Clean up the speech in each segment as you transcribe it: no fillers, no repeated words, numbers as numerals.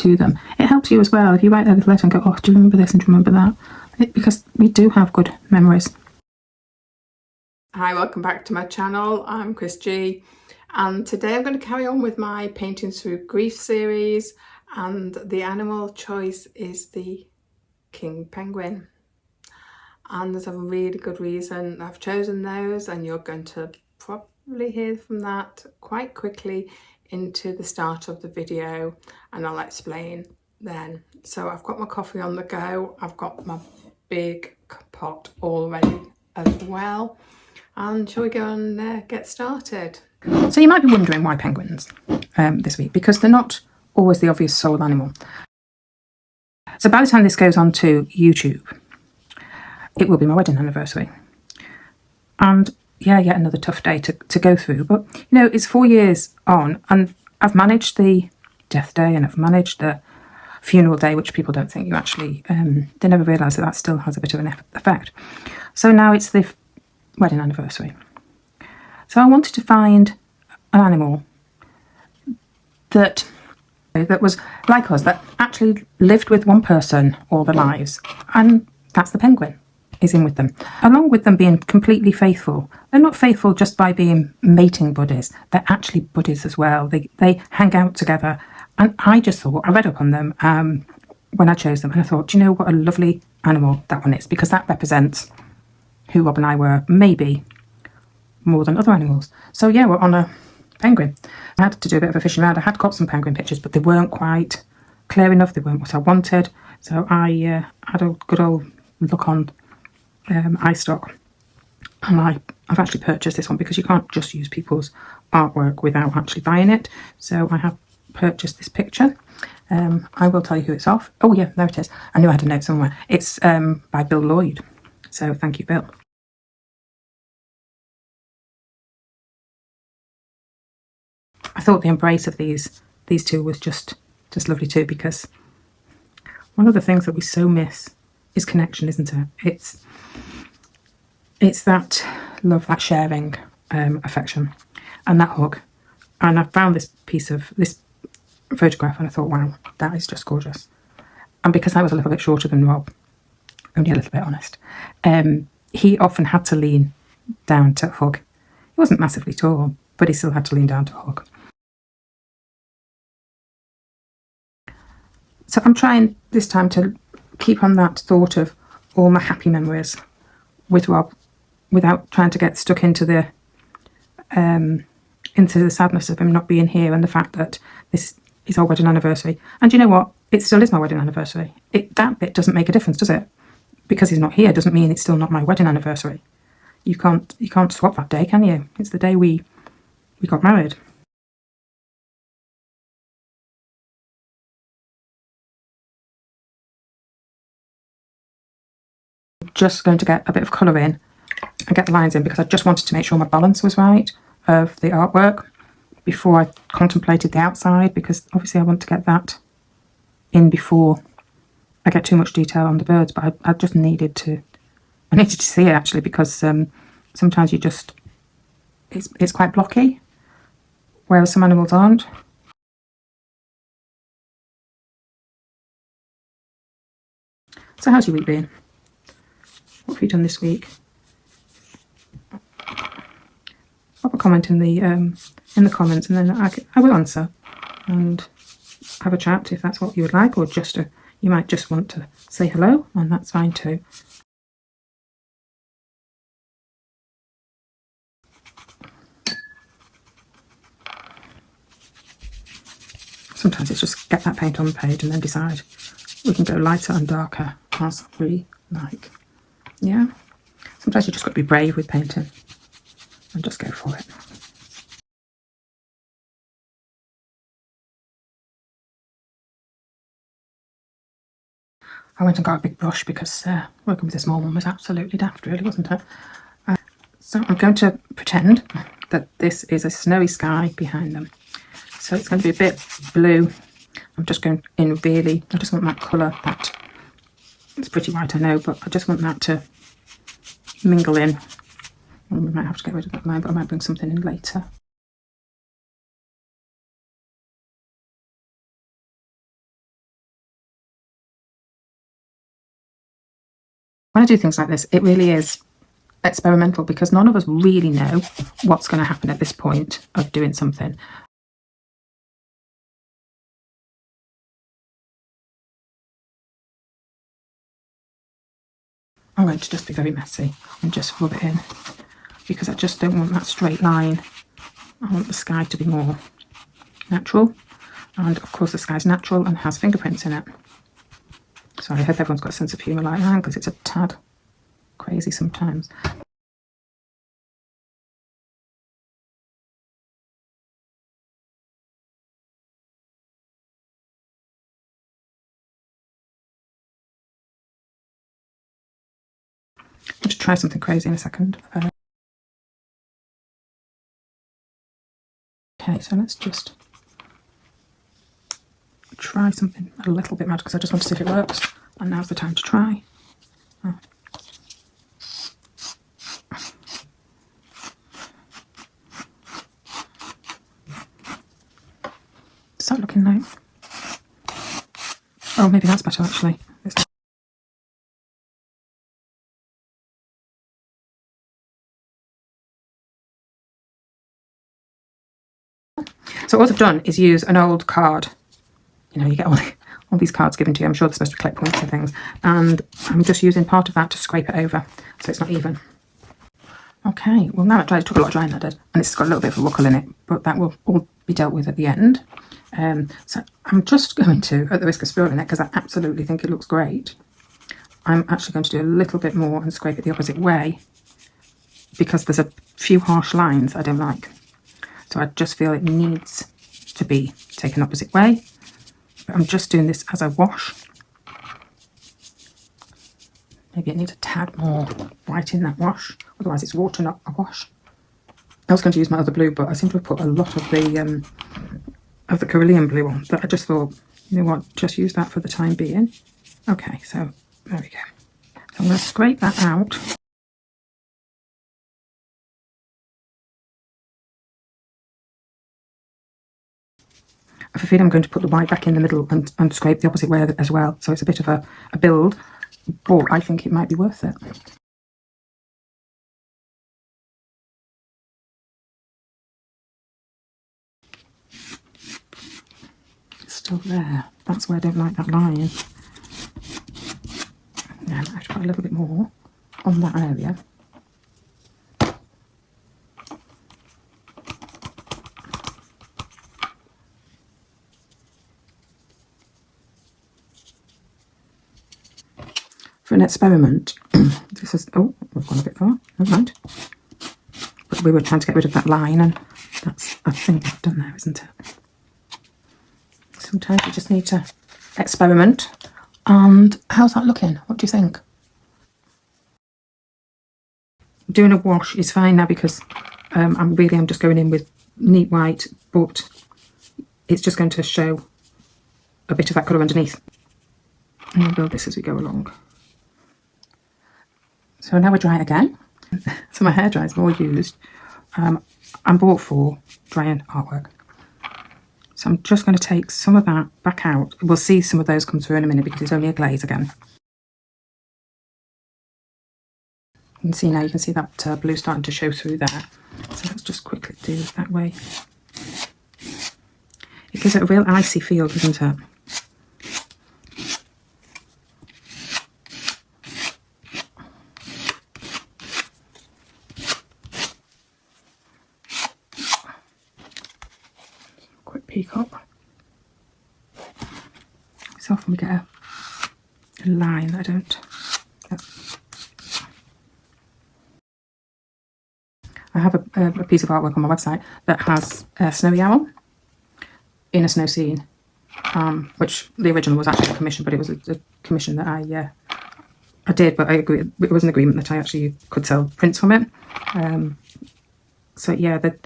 to them. It helps you as well if you write a little letter and go, oh, do you remember this and do you remember that? Because we do have good memories. Hi, welcome back to my channel. I'm Chris G, and today I'm going to carry on with my Paintings Through Grief series, and the animal choice is the king penguin. And there's a really good reason I've chosen those, and you're going to probably hear from that quite quickly into the start of the video, and I'll explain then. So I've got my coffee on the go, I've got my big pot all ready as well. And shall we go and get started? So you might be wondering why penguins this week, because they're not always the obvious sole animal. So by the time this goes on to YouTube, it will be my wedding anniversary. And yeah, yet another tough day to go through. But, you know, it's 4 years on and I've managed the death day and I've managed the funeral day, which people don't think you actually, they never realise that still has a bit of an effect. So now it's the wedding anniversary. So I wanted to find an animal that was like us, that actually lived with one person all their lives, and that's the penguin is in with them. Along with them being completely faithful, they're not faithful just by being mating buddies, they're actually buddies as well. They hang out together, and I just thought, I read up on them when I chose them, and I thought, do you know what a lovely animal that one is, because that represents who Rob and I were, maybe more than other animals. So yeah, we're on a penguin. I had to do a bit of a fishing around. I had got some penguin pictures, but they weren't quite clear enough. They weren't what I wanted. So I had a good old look on iStock, and I've actually purchased this one because you can't just use people's artwork without actually buying it. So I have purchased this picture. I will tell you who it's off. Oh yeah, there it is. I knew I had a note somewhere. It's by Bill Lloyd. So thank you, Bill. I thought the embrace of these two was just lovely too, because one of the things that we so miss is connection, isn't it? It's that love, that sharing, affection, and that hug. And I found this photograph and I thought, wow, that is just gorgeous. And because I was a little bit shorter than Rob, only a little bit honest, he often had to lean down to hug. He wasn't massively tall, but he still had to lean down to hug. So I'm trying this time to keep on that thought of all my happy memories with Rob, without trying to get stuck into the sadness of him not being here, and the fact that this is our wedding anniversary. And you know what? It still is my wedding anniversary. That bit doesn't make a difference, does it? Because he's not here doesn't mean it's still not my wedding anniversary. You can't swap that day, can you? It's the day we got married. Just going to get a bit of colour in and get the lines in, because I just wanted to make sure my balance was right of the artwork before I contemplated the outside, because obviously I want to get that in before I get too much detail on the birds. But I just needed to see it actually, because sometimes it's quite blocky, whereas some animals aren't. So how's your week been? What have you done this week? Pop a comment in the comments, and then I will answer and have a chat if that's what you would like, or just you might just want to say hello, and that's fine too. Sometimes it's just get that paint on the page and then decide we can go lighter and darker as we like. Yeah, sometimes you just got to be brave with painting and just go for it. I went and got a big brush because working with a small one was absolutely daft, really, wasn't it? So I'm going to pretend that this is a snowy sky behind them. So it's going to be a bit blue. I'm just going in really, I just want that colour, that it's pretty white, I know, but I just want that to mingle in. And we might have to get rid of that line, but I might bring something in later. when I do things like this, it really is experimental because none of us really know what's going to happen at this point of doing something. I'm going to just be very messy and just rub it in because I just don't want that straight line. I want the sky to be more natural, and of course the sky's natural and has fingerprints in it. So I hope everyone's got a sense of humour like that, because it's a tad crazy sometimes. I'm going to try something crazy in a second. Okay, so let's just try something a little bit mad because I just want to see if it works, and now's the time to try. Oh. Is that looking like? Oh, maybe that's better actually. So what I've done is use an old card. You know, you get all these cards given to you. I'm sure they're supposed to collect points and things. And I'm just using part of that to scrape it over so it's not even. Okay, well now it dried. It took a lot of drying, that did. And it's got a little bit of a ruckle in it, but that will all be dealt with at the end. So I'm just going to, at the risk of spoiling it, because I absolutely think it looks great, I'm actually going to do a little bit more and scrape it the opposite way because there's a few harsh lines I don't like. So I just feel it needs to be taken opposite way. But I'm just doing this as I wash. Maybe it needs a tad more white in that wash. Otherwise it's water, not a wash. I was going to use my other blue, but I seem to have put a lot of the Carillion blue on. But I just thought, you know what, just use that for the time being. Okay, so there we go. So I'm going to scrape that out. I have a feeling I'm going to put the white back in the middle and scrape the opposite way as well. So it's a bit of a build, but I think it might be worth it. It's still there. That's where I don't like that line. Yeah, I have to put a little bit more on that area. For an experiment, this is, oh, we've gone a bit far, never mind. But we were trying to get rid of that line, and that's, I think, I've done there, isn't it? Sometimes you just need to experiment. And how's that looking? What do you think? Doing a wash is fine now because I'm just going in with neat white, but it's just going to show a bit of that colour underneath. And we'll build this as we go along. So now we're drying again. So my hair dryer is more used. I'm bought for drying artwork. So I'm just going to take some of that back out. We'll see some of those come through in a minute because it's only a glaze again. You can see now, you can see that blue starting to show through there. So let's just quickly do it that way. It gives it a real icy feel, doesn't it? Quick peek up. So often we get a line that I don't. I have a piece of artwork on my website that has a snowy owl in a snow scene, which the original was actually a commission, but it was a commission that I did, but I agree, it was an agreement that I actually could sell prints from it. So yeah, the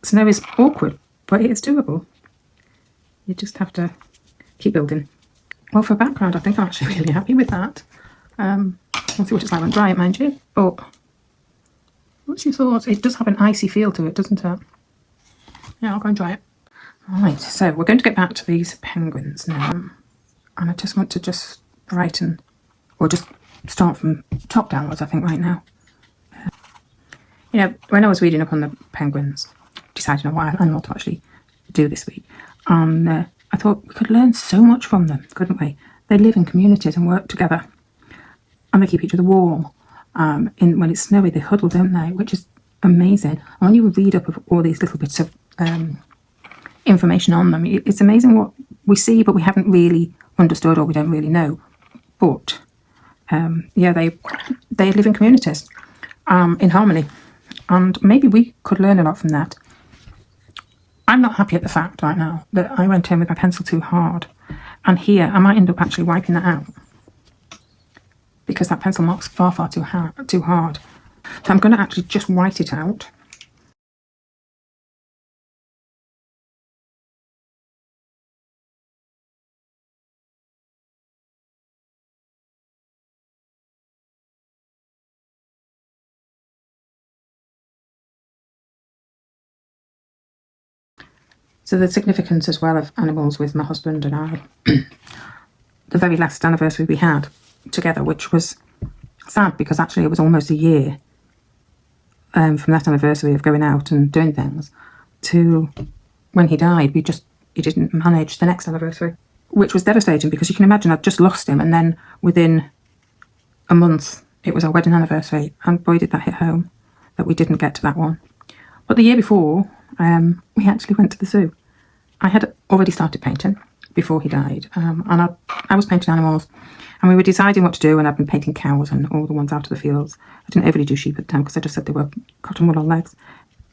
snow is awkward, but it's doable. You just have to keep building. Well, for background, I think I'm actually really happy with that. We'll see what it's like when dry it, mind you, but what's your thoughts? It does have an icy feel to it, doesn't it? Yeah, I'll go and try it. Right, so we're going to get back to these penguins now. And I just want to just brighten, or just start from top downwards, I think, right now. You know, when I was reading up on the penguins, deciding on what animal to actually do this week, I thought we could learn so much from them, couldn't we? They live in communities and work together, and they keep each other warm. When it's snowy, they huddle, don't they? Which is amazing. And when you read up of all these little bits of information on them, it's amazing what we see, but we haven't really understood, or we don't really know. But yeah, they live in communities in harmony, and maybe we could learn a lot from that. I'm not happy at the fact right now that I went in with my pencil too hard, and here I might end up actually wiping that out because that pencil marks far too hard. So I'm going to actually just white it out. So the significance as well of animals with my husband and I. The very last anniversary we had together, which was sad because actually it was almost a year from that anniversary of going out and doing things to when he died. He didn't manage the next anniversary, which was devastating because you can imagine I'd just lost him, and then within a month it was our wedding anniversary, and boy did that hit home that we didn't get to that one. But the year before, we actually went to the zoo. I had already started painting before he died, and I was painting animals, and we were deciding what to do, and I've been painting cows and all the ones out of the fields. I didn't overly do sheep at the time because I just said they were cotton wool on legs.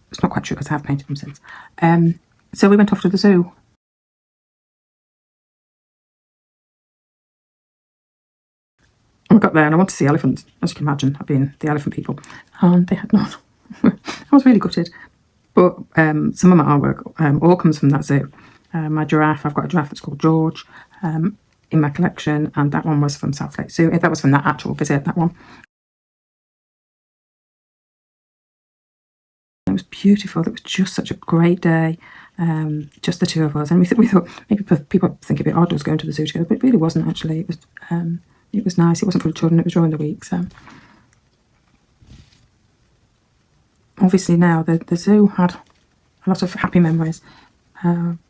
It's not quite true because I have painted them since. So we went off to the zoo. I got there and I wanted to see elephants, as you can imagine, I've been the elephant people, and they had none. I was really gutted. But some of my artwork all comes from that zoo. My giraffe, I've got a giraffe that's called George in my collection, and that one was from South Lake Zoo. That was from that actual visit, that one. It was beautiful. It was just such a great day, just the two of us. And we thought maybe people think a bit odd us going to the zoo together, but it really wasn't actually. It was nice. It wasn't for the children. It was during the week. So obviously now the zoo had a lot of happy memories.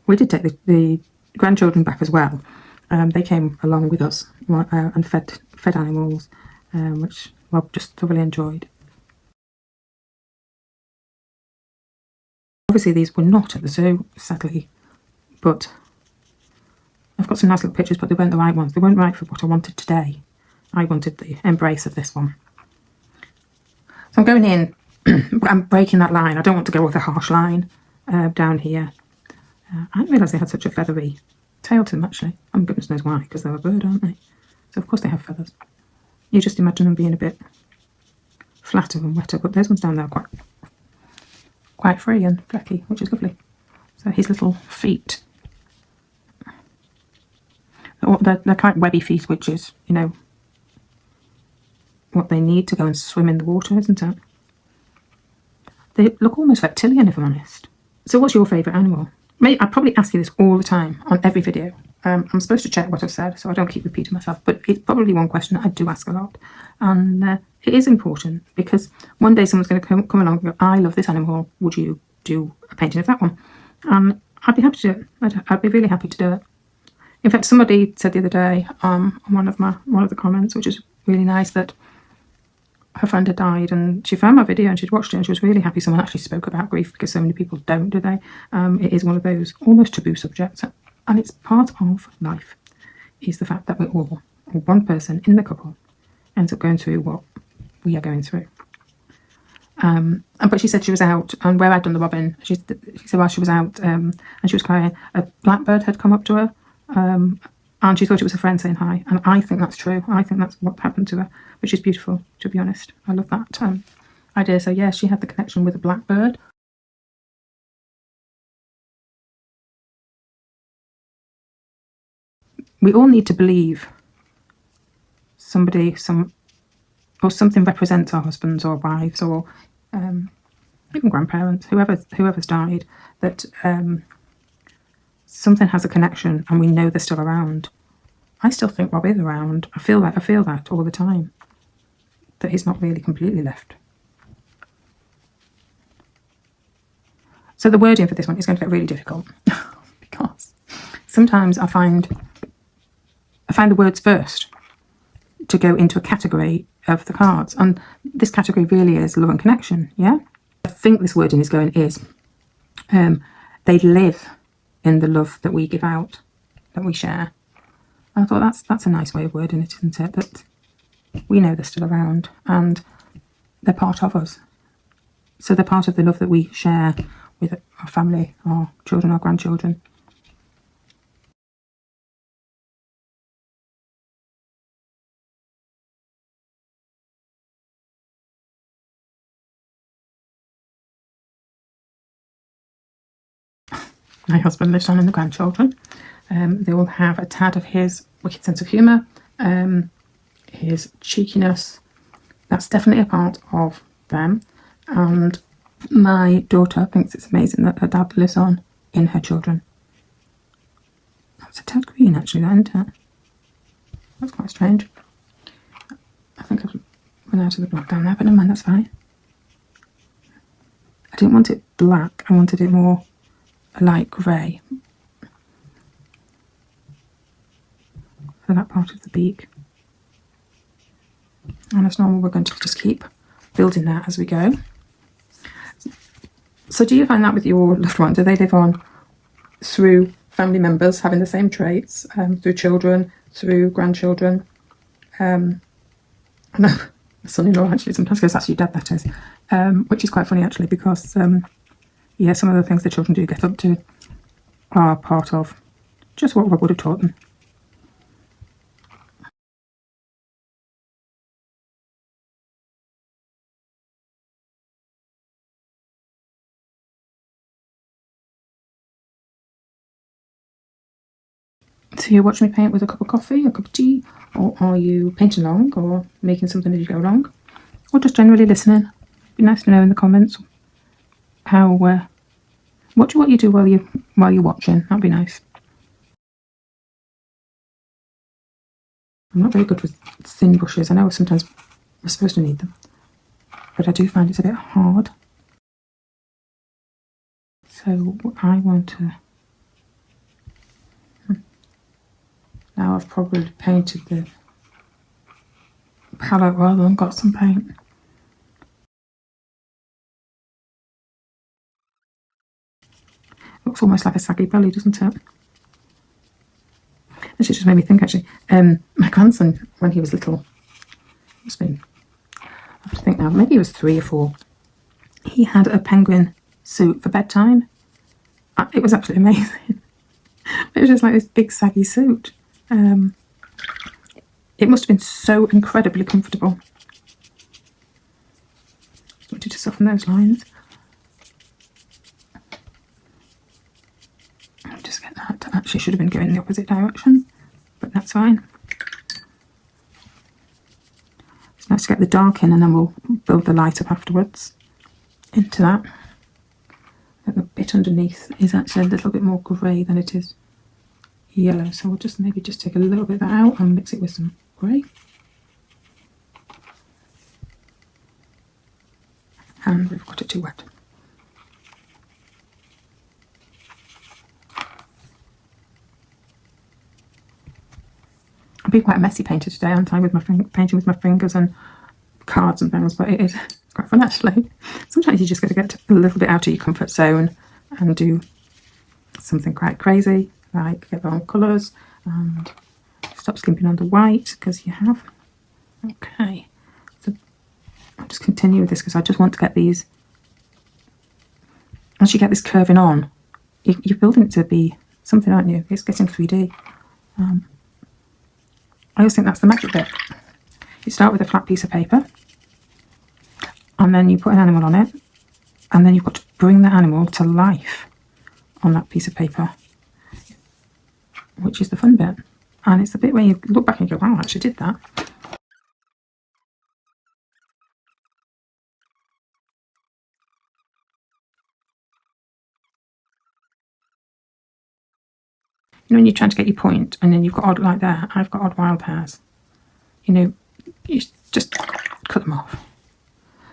We did take the grandchildren back as well. They came along with us and fed animals, which Rob just thoroughly enjoyed. Obviously these were not at the zoo, sadly, but I've got some nice little pictures, but they weren't the right ones. They weren't right for what I wanted today. I wanted the embrace of this one. So I'm going in, I'm breaking that line. I don't want to go with a harsh line down here. I didn't realise they had such a feathery tail to them, actually. Goodness knows why, because they're a bird, aren't they? So of course they have feathers. You just imagine them being a bit flatter and wetter, but those ones down there are quite free and flecky, which is lovely. So his little feet, they're quite webby feet, which is, you know, what they need to go and swim in the water, isn't it? They look almost reptilian, if I'm honest. So what's your favourite animal? I probably ask you this all the time on every video. I'm supposed to check what I've said, so I don't keep repeating myself, but it's probably one question I do ask a lot. And it is important because one day someone's going to come along and go, I love this animal, would you do a painting of that one? And I'd be happy to do it. I'd be really happy to do it. In fact, somebody said the other day on one of the comments, which is really nice, that her friend had died and she found my video and she'd watched it and she was really happy someone actually spoke about grief, because so many people don't, do they? It is one of those almost taboo subjects, and it's part of life, is the fact that we're all, or one person in the couple ends up going through what we are going through. But she said she was out, and where I'd done the robin, she said while she was out and she was crying, a blackbird had come up to her, and she thought it was a friend saying hi. And I think that's true. I think that's what happened to her, which is beautiful, to be honest. I love that idea. So yeah, she had the connection with a blackbird. We all need to believe something represents our husbands or wives or even grandparents, whoever's died, that something has a connection and we know they're still around. I still think Rob is around. I feel that all the time. that is not really completely left. So the wording for this one is going to get really difficult because sometimes I find the words first to go into a category of the cards, and this category really is love and connection. Yeah, I think this wording is going is they live in the love that we give out, that we share. And I thought that's a nice way of wording it, isn't it? That we know they're still around and they're part of us. So they're part of the love that we share with our family, our children, our grandchildren. My husband lives on in the grandchildren. They will have a tad of his wicked sense of humour, his cheekiness. That's definitely a part of them. And my daughter thinks it's amazing that her dad lives on in her children. That's a tad green actually, that, isn't it? That's quite strange. I think I've run out of the black down there, but never mind, that's fine. I didn't want it black, I wanted it more a light grey for that part of the beak. And as normal, we're going to just keep building that as we go. So do you find that with your loved one? Do they live on through family members having the same traits, through children, through grandchildren? I know my son-in-law actually sometimes goes, that's your dad, that is, which is quite funny actually, because yeah, some of the things the children do get up to are part of just what we would have taught them. So you're watching me paint with a cup of coffee, a cup of tea, or are you painting along or making something as you go along? Or just generally listening? It'd be nice to know in the comments how what you do while you're watching. That'd be nice. I'm not very good with thin brushes. I know sometimes we're supposed to need them, but I do find it's a bit hard. So I want to... Now I've probably painted the palette rather than got some paint. Looks almost like a saggy belly, doesn't it? Actually, it just made me think, actually. My grandson, when he was little, must have been, I have to think now, maybe he was 3 or 4. He had a penguin suit for bedtime. It was absolutely amazing. It was just like this big saggy suit. It must have been so incredibly comfortable. Just wanted to soften those lines. Just get that. Actually should have been going in the opposite direction, but that's fine. It's nice to get the dark in and then we'll build the light up afterwards into that. And the bit underneath is actually a little bit more grey than it is yellow, so we'll just maybe just take a little bit of that out and mix it with some grey. And we've got it too wet. I've been quite a messy painter today, aren't I, with my painting with my fingers and cards and things, but it is quite fun actually. Sometimes you just got to get a little bit out of your comfort zone and do something quite crazy, like get on colours and stop skimping on the white, because you have. Okay, so I'll just continue with this because I just want to get these, once you get this curving on, you're building it to be something, aren't you? It's getting 3D. I always think that's the magic bit. You start with a flat piece of paper and then you put an animal on it, and then you've got to bring the animal to life on that piece of paper, which is the fun bit. And it's the bit where you look back and go, wow, I actually did that. You know, when you're trying to get your point and then you've got odd, like there, I've got odd wild hairs. You know, you just cut them off.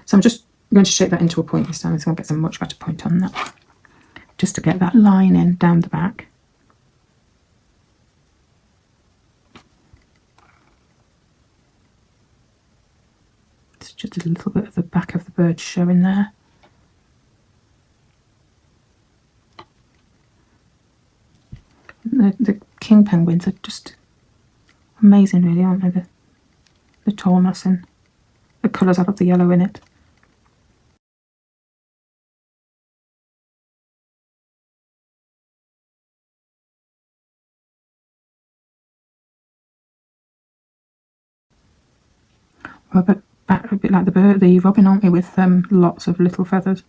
So I'm just going to shape that into a point this time, so I'll get some much better point on that. Just to get that line in down the back. It's just a little bit of the back of the bird showing there. The king penguins are just amazing, really, aren't they? The tallness and the colours. I love the yellow in it. We're a bit like the robin, aren't we, with lots of little feathers.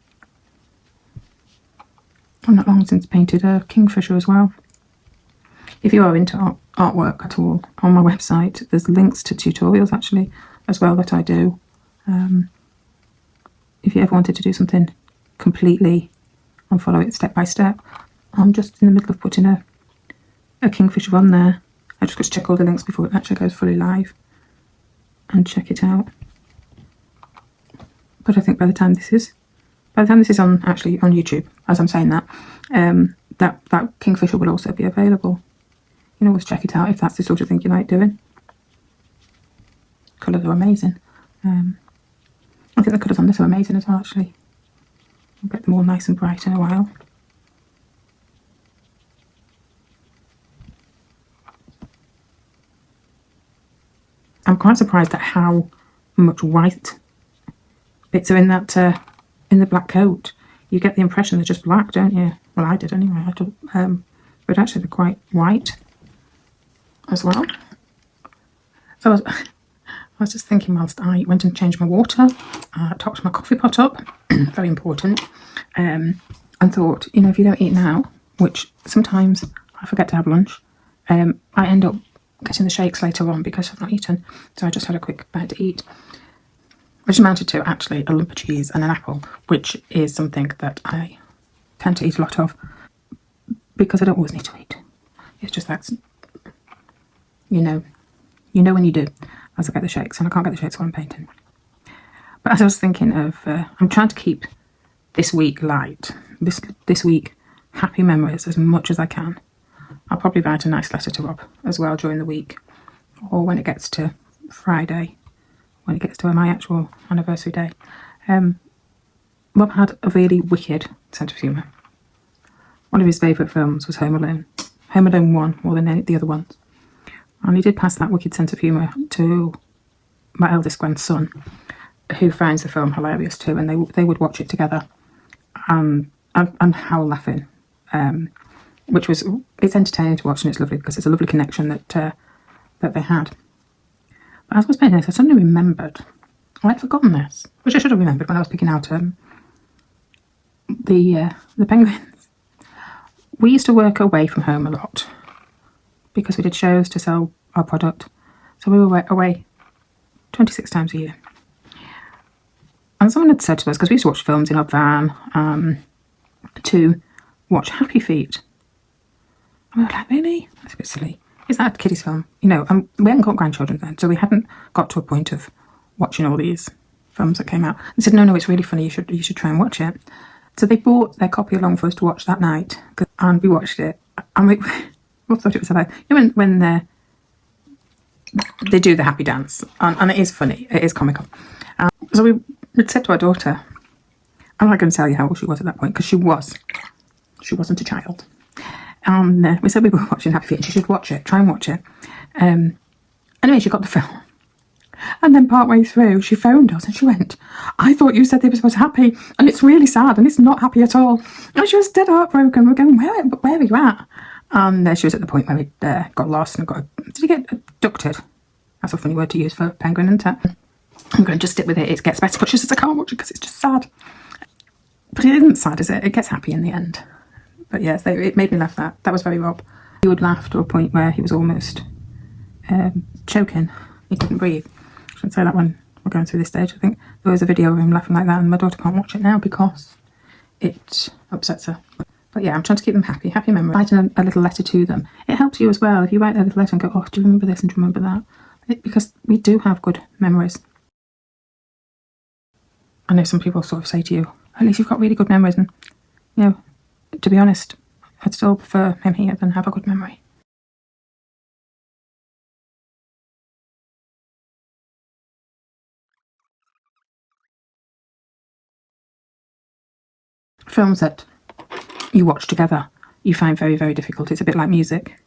I've not long since painted a kingfisher as well. If you are into artwork at all, on my website there's links to tutorials actually as well that I do. If you ever wanted to do something completely and follow it step by step, I'm just in the middle of putting a kingfisher on there. I just got to check all the links before it actually goes fully live and check it out. But I think by the time this is on YouTube, as I'm saying that, that kingfisher will also be available. You can always check it out if that's the sort of thing you like doing. Colours are amazing. I think the colours on this are amazing as well, actually. I'll get them all nice and bright in a while. I'm quite surprised at how much white bits are in that in the black coat. You get the impression they're just black, don't you? Well, I did anyway. But actually they're quite white as well. So I was just thinking whilst I went and changed my water, topped my coffee pot up, very important, and thought, you know, if you don't eat now, which sometimes I forget to have lunch, I end up getting the shakes later on because I've not eaten. So I just had a quick bite to eat, which amounted to actually a lump of cheese and an apple, which is something that I tend to eat a lot of because I don't always need to eat. It's just that, you know when you do, as I get the shakes, and I can't get the shakes while I'm painting. But as I was thinking of, I'm trying to keep this week light, this week happy memories as much as I can. I'll probably write a nice letter to Rob as well during the week, or when it gets to Friday, when it gets to my actual anniversary day. Rob had a really wicked sense of humour. One of his favourite films was Home Alone. Home Alone 1 more than any of the other ones. And he did pass that wicked sense of humour to my eldest grandson, who finds the film hilarious too, and they would watch it together and howl laughing. It's entertaining to watch, and it's lovely because it's a lovely connection that they had. But as I was painting this, I suddenly remembered, I'd forgotten this, which I should have remembered when I was picking out the penguins. We used to work away from home a lot because we did shows to sell our product. So we were away 26 times a year. And someone had said to us, because we used to watch films in our van, to watch Happy Feet. And we were like, really? That's a bit silly. Is that a kiddies film? You know, we hadn't got grandchildren then, so we hadn't got to a point of watching all these films that came out. They said, no, it's really funny, you should try and watch it. So they bought their copy along for us to watch that night, and we watched it, and we thought it was like, you know, when they do the happy dance, and it is funny, it is comical. So we'd said to our daughter, I'm not going to tell you how old she was at that point, because she wasn't a child. And we said we were watching Happy Feet and she should watch it, try and watch it. Anyway, she got the film. And then partway through, she phoned us and she went, I thought you said they were supposed to be happy, and it's really sad and it's not happy at all. And she was dead heartbroken. We're going, where are you at? And she was at the point where we got lost and did you get abducted? That's a funny word to use for penguin, isn't it? I'm going to just stick with it. It gets better, but she says I can't watch it because it's just sad. But it isn't sad, is it? It gets happy in the end. But yes, it made me laugh. That was very Rob. He would laugh to a point where he was almost choking. He couldn't breathe. I shouldn't say that when we're going through this stage. I think there was a video of him laughing like that, and my daughter can't watch it now because it upsets her. But yeah, I'm trying to keep them happy memories. Writing a little letter to them. It helps you as well if you write a little letter and go, oh, do you remember this and do you remember that? Because we do have good memories. I know some people sort of say to you, at least you've got really good memories, and you know, to be honest, I'd still prefer him here than have a good memory. Films that you watch together, you find very, very difficult. It's a bit like music,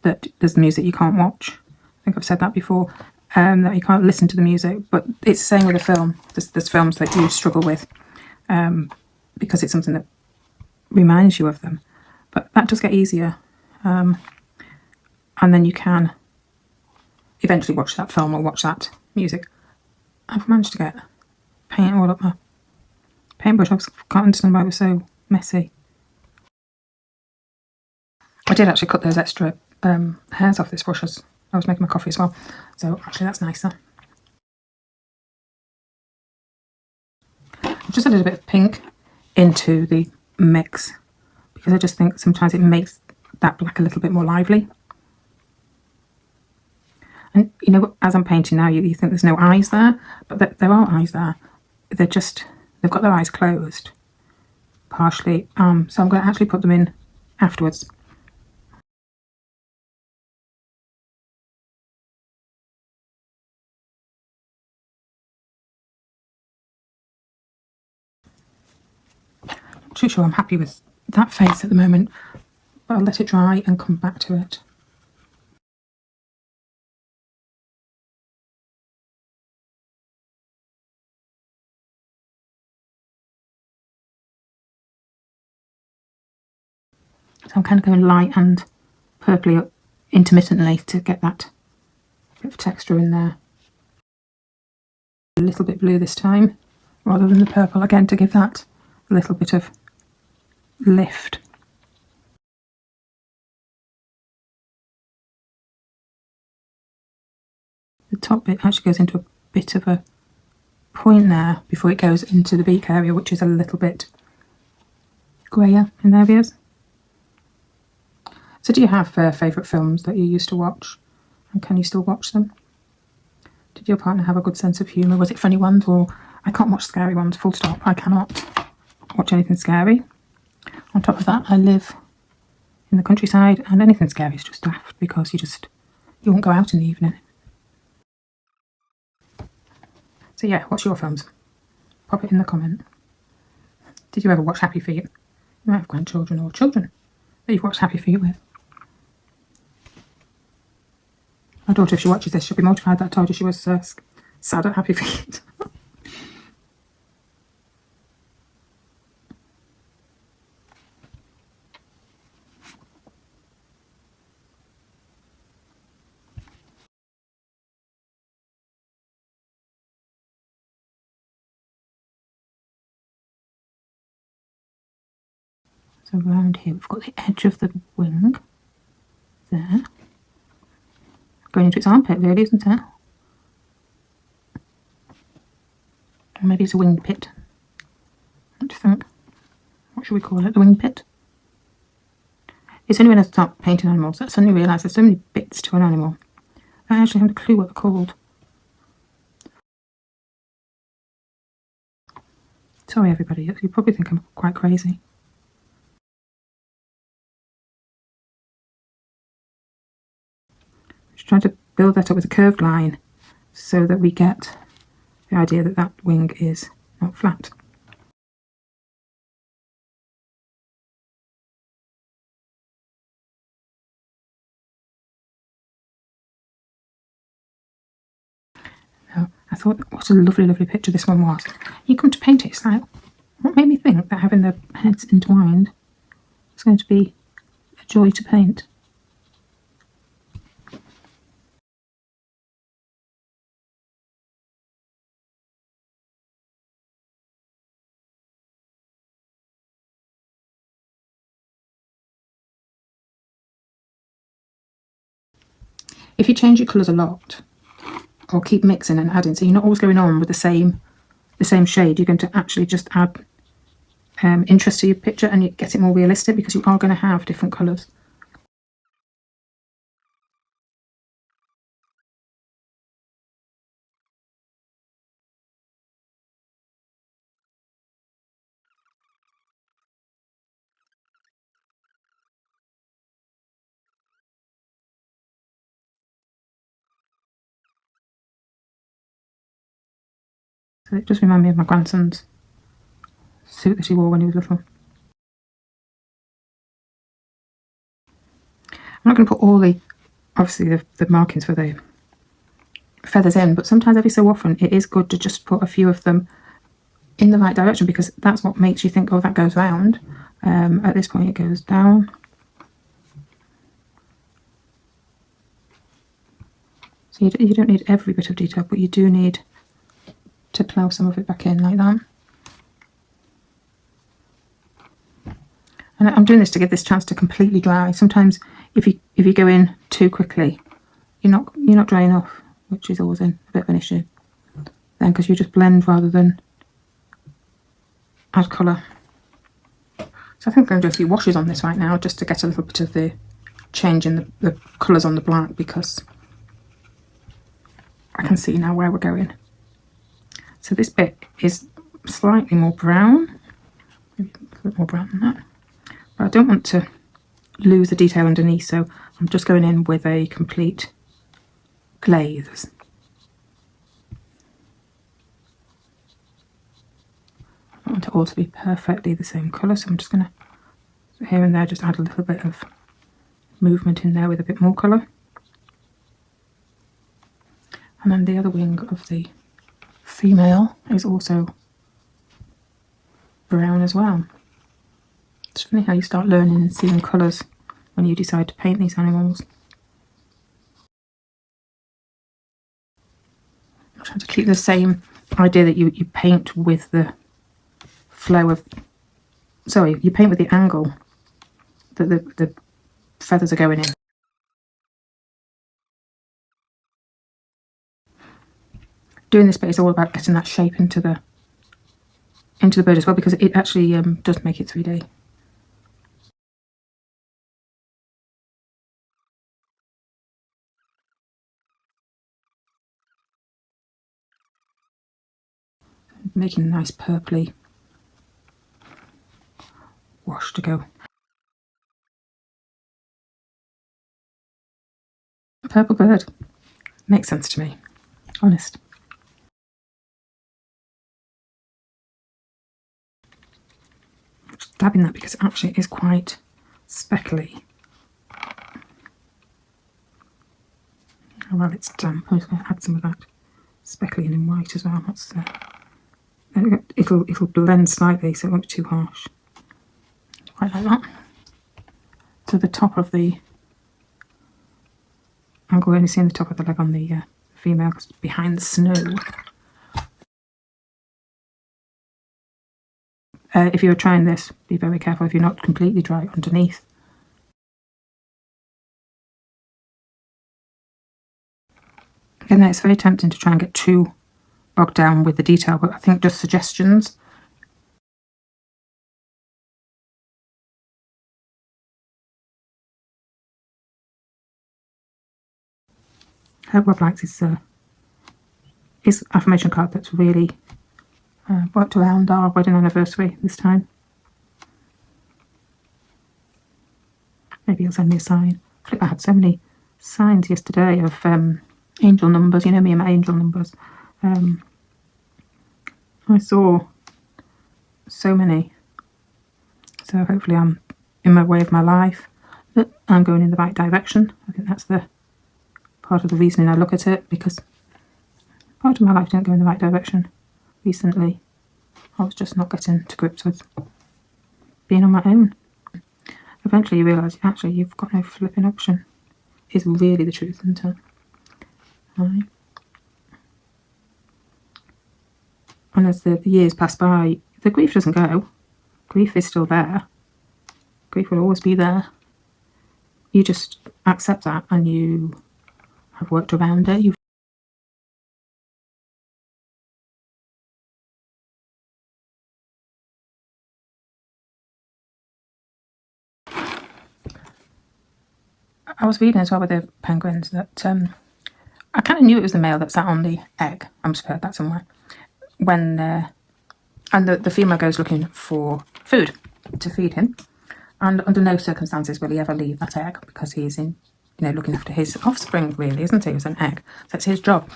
that there's music you can't watch. I think I've said that before, that you can't listen to the music, but it's the same with a film. There's films that you struggle with because it's something that reminds you of them. But that does get easier. And then you can eventually watch that film or watch that music. I've managed to get paint all up my paintbrush. I can't understand why it was so messy. I did actually cut those extra hairs off this brush as I was making my coffee as well. So actually that's nicer. I've just added a bit of pink into the mix because I just think sometimes it makes that black a little bit more lively. And you know, as I'm painting now, you think there's no eyes there, but there are eyes there. They've got their eyes closed, partially. So I'm going to actually put them in afterwards. Not too sure I'm happy with that face at the moment, but I'll let it dry and come back to it. So I'm kind of going light and purpley intermittently to get that bit of texture in there. A little bit blue this time, rather than the purple, again to give that a little bit of lift. The top bit actually goes into a bit of a point there before it goes into the beak area, which is a little bit greyer in areas. So do you have favourite films that you used to watch, and can you still watch them? Did your partner have a good sense of humour? Was it funny ones, or I can't watch scary ones, full stop. I cannot watch anything scary. On top of that, I live in the countryside and anything scary is just daft because you won't go out in the evening. So yeah, what's your films? Pop it in the comment. Did you ever watch Happy Feet? You might have grandchildren or children that you've watched Happy Feet with. My daughter, if she watches this, she'll be mortified that I told her she was sad at Happy Feet. So around here we've got the edge of the wing there. Going into its armpit really, isn't it? Or maybe it's a wing pit. What do you think? What should we call it? The wing pit? It's only when I start painting animals that I suddenly realise there's so many bits to an animal. I actually haven't a clue what they're called. Sorry everybody, you probably think I'm quite crazy. Just trying to build that up with a curved line so that we get the idea that that wing is not flat. Now, I thought what a lovely, lovely picture this one was. You come to paint it, it's like, what made me think that having the heads entwined is going to be a joy to paint? If you change your colours a lot, or keep mixing and adding, so you're not always going on with the same shade, you're going to actually just add interest to your picture and you get it more realistic because you are going to have different colours. So it does remind me of my grandson's suit that he wore when he was little. I'm not going to put all the, obviously the markings for the feathers in, but sometimes every so often it is good to just put a few of them in the right direction, because that's what makes you think, oh, that goes round. At this point it goes down. So you don't need every bit of detail, but you do need to plough some of it back in like that. And I'm doing this to give this chance to completely dry. Sometimes if you go in too quickly, you're not dry enough, which is always a bit of an issue then, because you just blend rather than add colour. So I think I'm going to do a few washes on this right now, just to get a little bit of the change in the colours on the black, because I can see now where we're going. So this bit is slightly more brown, maybe a bit more brown than that, but I don't want to lose the detail underneath, so I'm just going in with a complete glaze. I want it all to be perfectly the same colour, so I'm just going to, here and there, just add a little bit of movement in there with a bit more colour. And then the other wing of the female is also brown as well. It's funny how you start learning and seeing colours when you decide to paint these animals. I'm trying to keep the same idea that you paint with the flow of, sorry, you paint with the angle that the feathers are going in. Doing this bit is all about getting that shape into the bird as well, because it actually does make it 3D. Making a nice purpley wash to go. A purple bird makes sense to me, honest. I'm just dabbing that because actually it is quite speckly. Oh, well, it's damp. I'm just going to add some of that speckly and in white as well. That's it'll blend slightly, so it won't be too harsh. Quite like that. To the top of the, I'm going to see the top of the leg on the female, because it's behind the snow. If you're trying this, be very careful if you're not completely dry underneath. Again, it's very tempting to try and get too bogged down with the detail, but I think just suggestions. Rob likes his affirmation card that's really worked around our wedding anniversary this time. Maybe he'll send me a sign. I had so many signs yesterday of angel numbers, you know me and my angel numbers. I saw so many, so hopefully I'm in my way of my life, that I'm going in the right direction. I think that's the part of the reasoning I look at it, because part of my life didn't go in the right direction recently. I was just not getting to grips with being on my own. Eventually you realise actually you've got no flipping option, is really the truth, isn't it? Right. And as the years pass by, the grief doesn't go. Grief is still there. Grief will always be there. You just accept that and you have worked around it. I was reading as well with the penguins that I kind of knew it was the male that sat on the egg. I must have heard that somewhere. When and the female goes looking for food to feed him, and under no circumstances will he ever leave that egg, because he's in, looking after his offspring, really, isn't he? It's an egg, so it's his job.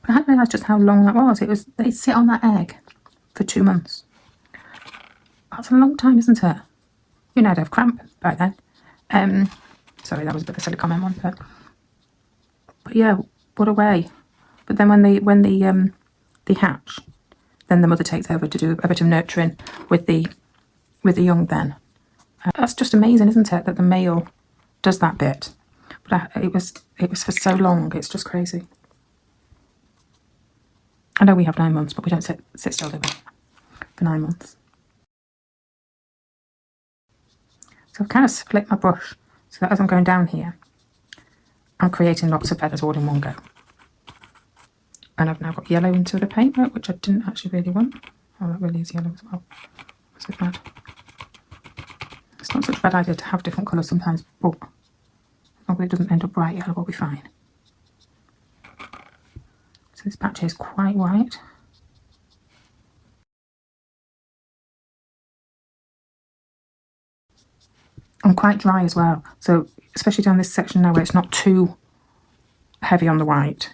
But I hadn't realised just how long that was. They sit on that egg for 2 months. That's a long time, isn't it? You know, I'd have cramp by then. Sorry, that was a bit of a silly comment one, but yeah, what a way. But then when they hatch, then the mother takes over to do a bit of nurturing with the young. Then that's just amazing, isn't it? That the male does that bit. But it was for so long. It's just crazy. I know we have 9 months, but we don't sit still, do we? For 9 months. So I've kind of split my brush so that as I'm going down here, I'm creating lots of feathers all in one go. And I've now got yellow into the paintwork, which I didn't actually really want. Oh, that really is yellow as well. That's so bad. It's not such a bad idea to have different colours sometimes, but as long as it doesn't end up bright yellow, we'll be fine. So this patch here is quite white. And quite dry as well. So especially down this section now where it's not too heavy on the white.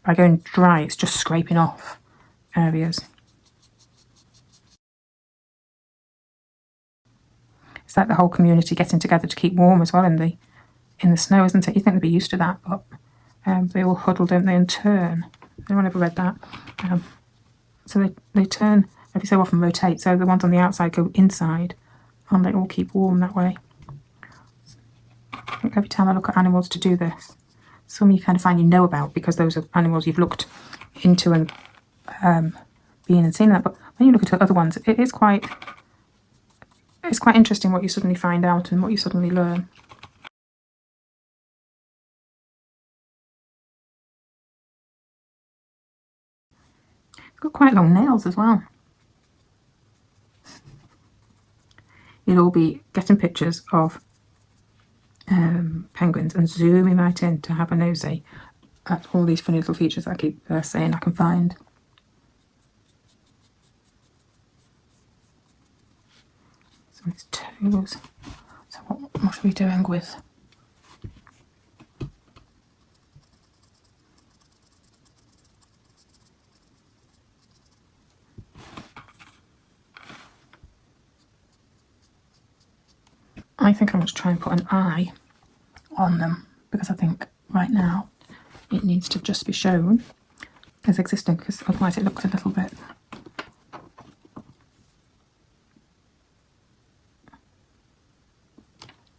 By going dry, it's just scraping off areas. It's like the whole community getting together to keep warm as well in the snow, isn't it? You think they'd be used to that, but they all huddle, don't they, and turn. Anyone ever read that? So they turn, every so often rotate, so the ones on the outside go inside, and they all keep warm that way. I think every time I look at animals to do this, some you kind of find you know about because those are animals you've looked into and been and seen that. But when you look at other ones, it's quite interesting what you suddenly find out and what you suddenly learn. It's got quite long nails as well. You'll all be getting pictures of penguins and zooming right in to have a nosy at all these funny little features I keep saying I can find. Some of his toes. So what are we doing with? I think I'm going to try and put an eye on them because I think right now it needs to just be shown as existing because otherwise it looks a little bit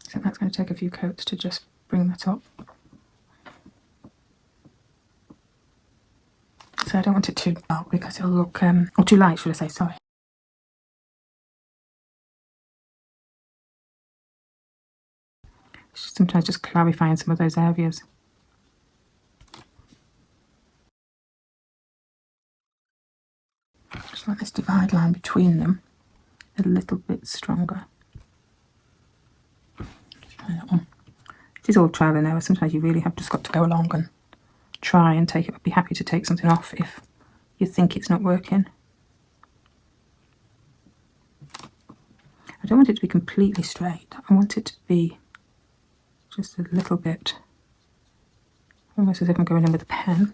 I think that's going to take a few coats to just bring that up. So I don't want it too dark because it'll look or too light, should I say, sorry. Sometimes just clarifying some of those areas. Just want this divide line between them a little bit stronger. Try that one. It is all trial and error. Sometimes you really have just got to go along and try and take it. Be happy to take something off if you think it's not working. I don't want it to be completely straight. I want it to be just a little bit, almost as if I'm going in with a pen.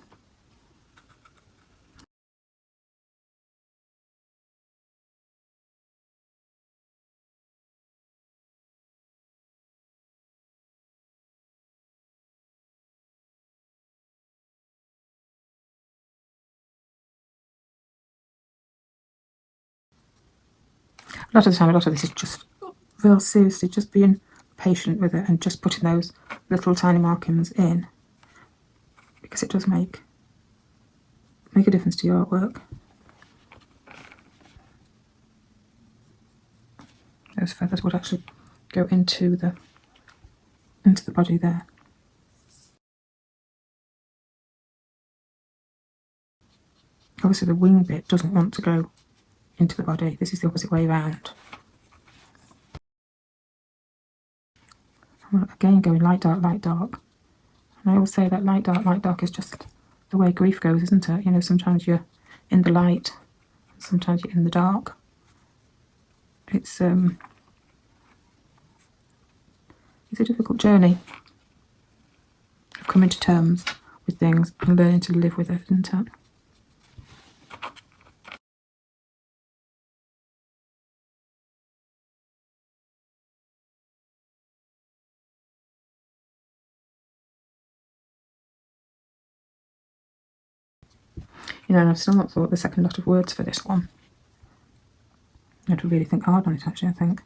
A lot of the time, a lot of this is just real seriously just being patient with it and just putting those little tiny markings in because it does make a difference to your artwork. Those feathers would actually go into the body there. Obviously the wing bit doesn't want to go into the body. This is the opposite way around. Again, going light, dark, light, dark. And I always say that light, dark is just the way grief goes, isn't it? You know, sometimes you're in the light, sometimes you're in the dark. It's a difficult journey of coming to terms with things and learning to live with it, isn't it? You know, and I've still not thought the second lot of words for this one. I had to really think hard on it, actually, I think.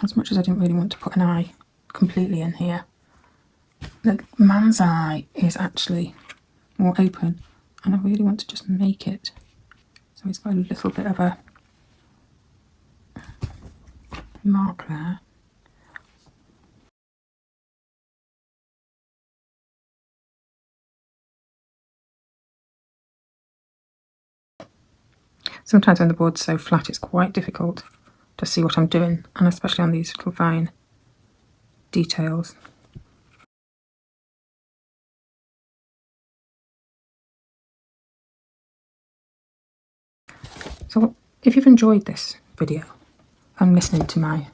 As much as I didn't really want to put an eye completely in here, the man's eye is actually more open, and I really want to just make it so he's got a little bit of a mark there. Sometimes when the board's so flat it's quite difficult to see what I'm doing, and especially on these little fine details. So if you've enjoyed this video and listening to my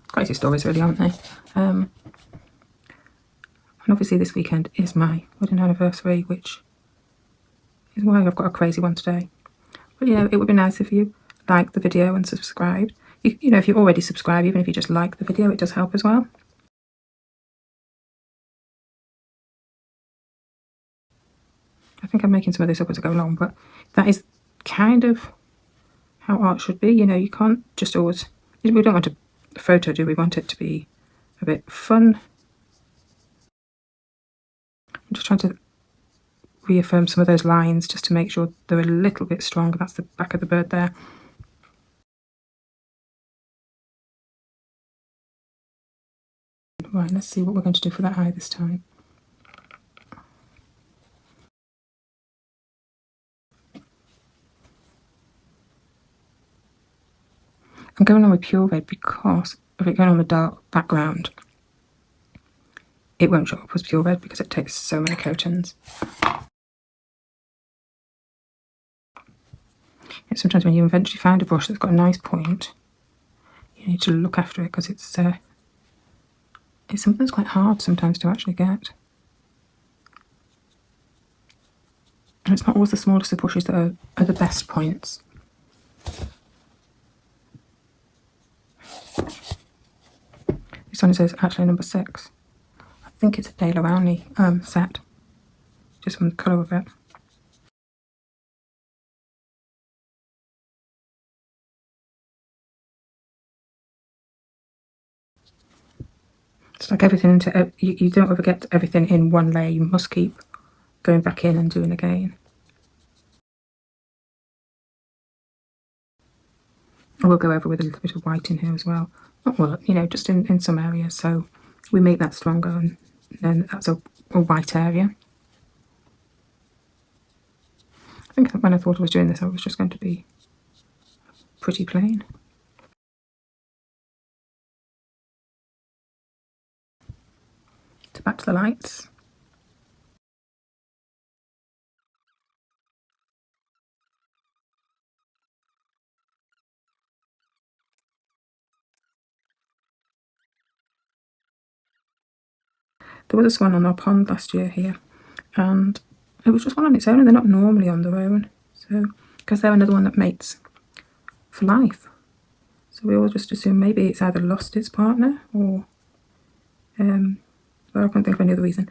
crazy stories, really, aren't they? And obviously this weekend is my wedding anniversary, which is why I've got a crazy one today. But you know, it would be nice if you liked the video and subscribed. You know, if you already subscribe, even if you just like the video, it does help as well. I think I'm making some of this up as I go along, but that is kind of how art should be. You know, you can't just always... We don't want a photo, do we? Want it to be a bit fun. I'm just trying to reaffirm some of those lines just to make sure they're a little bit stronger. That's the back of the bird there. Right, let's see what we're going to do for that eye this time. I'm going on with pure red because of it going on the dark background. It won't show up as pure red because it takes so many coatings. And sometimes when you eventually find a brush that's got a nice point, you need to look after it because it's something that's quite hard sometimes to actually get. And it's not always the smallest of brushes that are the best points. This one is actually number 6. I think it's a De La Rowney set, just from the colour of it. It's like everything into you don't ever get everything in one layer. You must keep going back in and doing again. I will go over with a little bit of white in here as well. Not well, you know, just in some areas. So we make that stronger, and then that's a white area. I think when I thought I was doing this, I was just going to be pretty plain. So back to the lights. There was a swan on our pond last year here, and it was just one on its own, and they're not normally on their own. So, because they're another one that mates for life. So we all just assume maybe it's either lost its partner or, well, I can't think of any other reason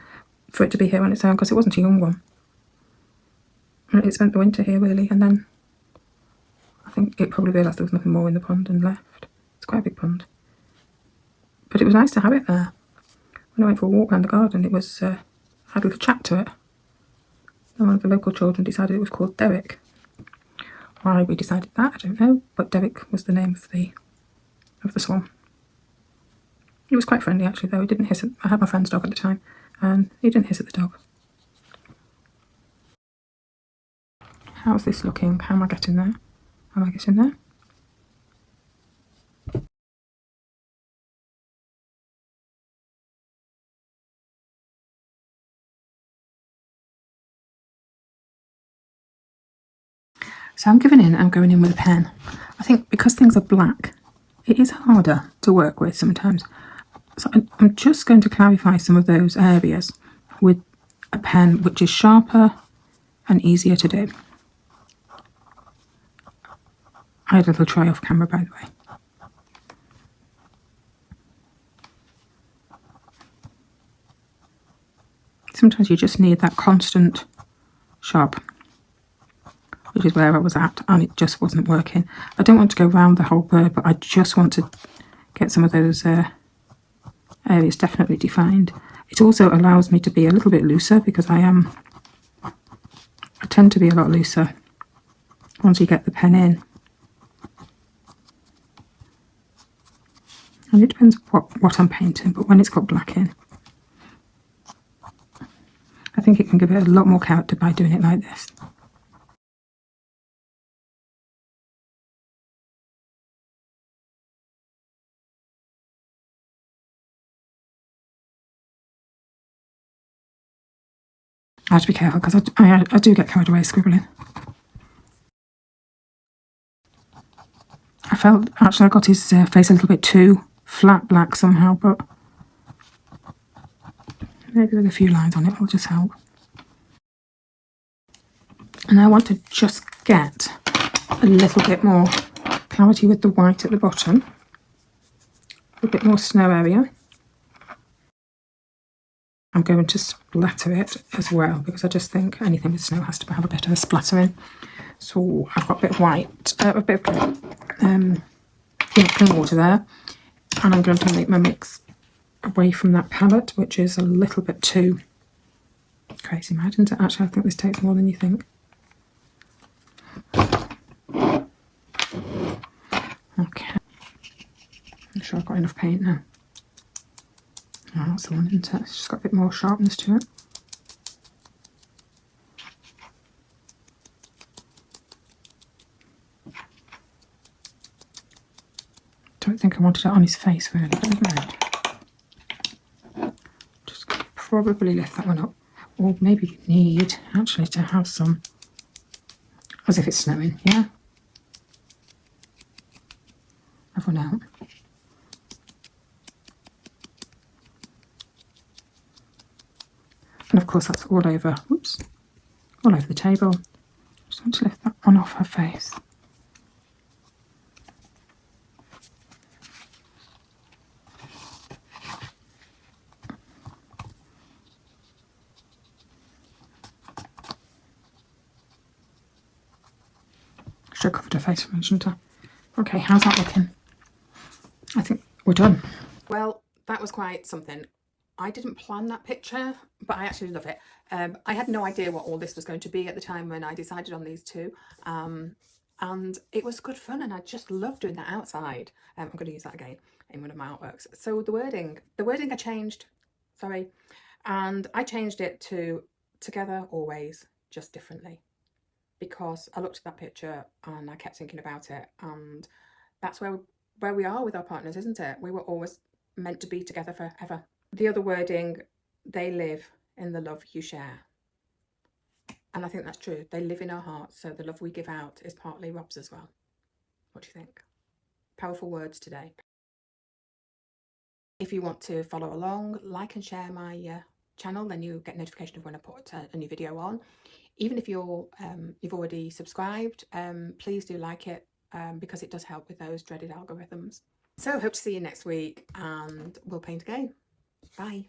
for it to be here on its own, because it wasn't a young one. And it spent the winter here really, and then I think it probably realised there was nothing more in the pond and left. It's quite a big pond. But it was nice to have it there. When I went for a walk around the garden, it was had a little chat to it. And one of the local children decided it was called Derek. Why we decided that, I don't know, but Derek was the name of the swan. It was quite friendly actually though. He didn't hiss at, I had my friend's dog at the time, and he didn't hiss at the dog. How's this looking? How am I getting there? Am I getting there? So I'm giving in and going in with a pen. I think because things are black, it is harder to work with sometimes. So I'm just going to clarify some of those areas with a pen which is sharper and easier to do. I had a little try off camera, by the way. Sometimes you just need that constant sharp, which is where I was at, and it just wasn't working. I don't want to go round the whole bird, but I just want to get some of those areas definitely defined. It also allows me to be a little bit looser because I tend to be a lot looser once you get the pen in. And it depends what I'm painting, but when it's got black in, I think it can give it a lot more character by doing it like this. I have to be careful because I do get carried away scribbling. I felt actually I got his face a little bit too flat black somehow, but maybe with a few lines on it will just help. And I want to just get a little bit more clarity with the white at the bottom, a bit more snow area. I'm going to splatter it as well because I just think anything with snow has to have a bit of a splattering. So I've got a bit of white, a bit of clean water there, and I'm going to make my mix away from that palette, which is a little bit too crazy mad, isn't it? Actually, I think this takes more than you think. Okay, I'm sure I've got enough paint now. Oh, that's the one, isn't it? It's just got a bit more sharpness to it. Don't think I wanted it on his face really, but never mind. Just probably lift that one up. Or maybe we need actually to have some, as if it's snowing, yeah? Have one out. And of course that's all over, oops, all over the table. Just want to lift that one off her face. Should have covered her face, shouldn't I? Okay, how's that looking? I think we're done. Well, that was quite something. I didn't plan that picture, but I actually love it. I had no idea what all this was going to be at the time when I decided on these two. And it was good fun, and I just love doing that outside. I'm going to use that again in one of my artworks. So the wording I changed, sorry, and I changed it to together always, just differently, because I looked at that picture and I kept thinking about it, and that's where we are with our partners, isn't it? We were always meant to be together forever. The other wording, they live in the love you share. And I think that's true. They live in our hearts, so the love we give out is partly Rob's as well. What do you think? Powerful words today. If you want to follow along, like and share my channel, then you get notification of when I put a new video on. Even if you've already subscribed, please do like it, because it does help with those dreaded algorithms. So hope to see you next week, and we'll paint again. Bye.